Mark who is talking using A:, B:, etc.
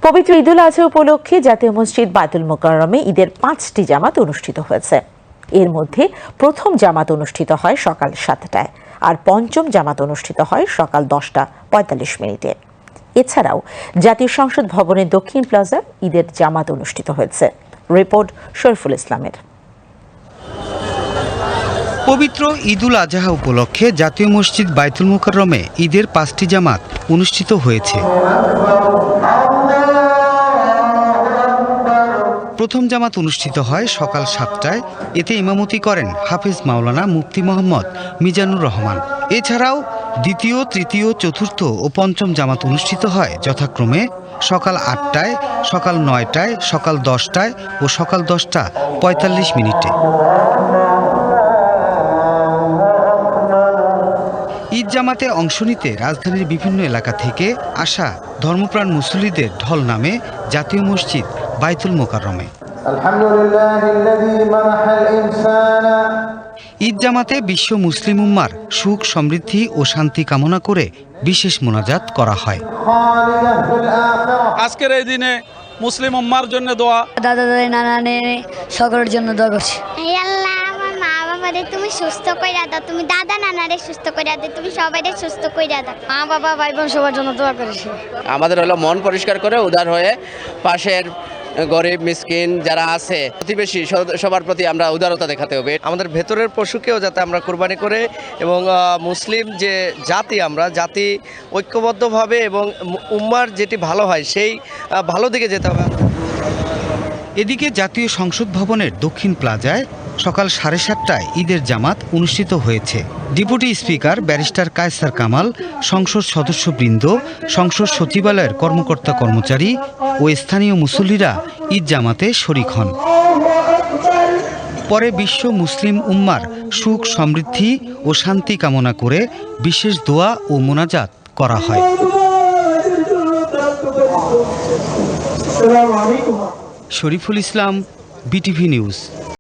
A: পবিত্র ঈদুল আজহা উপলক্ষে জাতীয় মসজিদ বায়তুল মোকাররমে ঈদের 5টি জামাত অনুষ্ঠিত হয়েছে। এর মধ্যে প্রথম জামাত অনুষ্ঠিত হয় সকাল 7টায়, আর পঞ্চম জামাত অনুষ্ঠিত হয় সকাল 10:45। এছাড়াও জাতীয় সংসদ ভবনের দক্ষিণ প্লাজায় ঈদের জামাত অনুষ্ঠিত হয়েছে। রিপোর্ট শরীফুল ইসলামের।
B: পবিত্র ঈদুল আজহা উপলক্ষে জাতীয় মসজিদ বায়তুল মোকাররমে ঈদের 5টি জামাত অনুষ্ঠিত হয়েছে। প্রথম জামাত অনুষ্ঠিত হয় সকাল 7টায়। এতে ইমামতি করেন হাফেজ মাওলানা মুফতি মোহাম্মদ মিজানুর রহমান। এছাড়াও দ্বিতীয়, তৃতীয়, চতুর্থ ও পঞ্চম জামাত অনুষ্ঠিত হয় যথাক্রমে সকাল 8টায়, সকাল 9টায়, সকাল 10টায় ও সকাল 10:45। ঈদ জামাতে অংশ নিতে রাজধানীর বিভিন্ন এলাকা থেকে আসা ধর্মপ্রাণ মুসল্লিদের ঢল নামে জাতীয় মসজিদ বায়তুল মোকাররমে। ঈদ জামাতে বিশ্ব মুসলিম উম্মার সুখ, সমৃদ্ধি ও শান্তি কামনা করে বিশেষ মোনাজাত করা হয়।
C: আজকের এই দিনে মুসলিম উম্মার জন্য দোয়া,
D: দাদা দাদি নানা নানি সকলের জন্য দোয়া করছি।
E: তুমি সুস্থ কইরা দাও, তুমি দাদা নানারে সুস্থ কইরা দাও, তুমি সবাইরে সুস্থ কইরা দাও।
D: মা বাবা ভাই বোন সবার জন্য দোয়া করেছি।
F: আমাদের হলো মন পরিষ্কার করে উদার হয়ে পাশের গরিব মিসকিন যারা আছে প্রতিবেশী সবার প্রতি আমরা উদারতা দেখাতে হবে।
G: আমাদের ভেতরের পশুকেও যাতে আমরা কোরবানি করে এবং মুসলিম যে জাতি, আমরা জাতি ঐক্যবদ্ধভাবে এবং উম্মার যেটি ভালো হয় সেই ভালো দিকে যেতে হবে।
B: এদিকে জাতীয় সংসদ ভবনের দক্ষিণ প্লাজায় সকাল 7:30টায় ঈদের জামাত অনুষ্ঠিত হয়েছে। Deputy speaker barrister Kaiser Kamal, সংসদ সদস্যবৃন্দ, সংসদ সচিবালয়ের কর্মকর্তা কর্মচারী ও স্থানীয় মুসল্লিরা ঈদ জামাতে শরিক হন। পরে বিশ্ব মুসলিম উম্মার সুখ, সমৃদ্ধি ও শান্তি কামনা করে বিশেষ দোয়া ও মোনাজাত করা হয়। Shariful Islam, BTV news.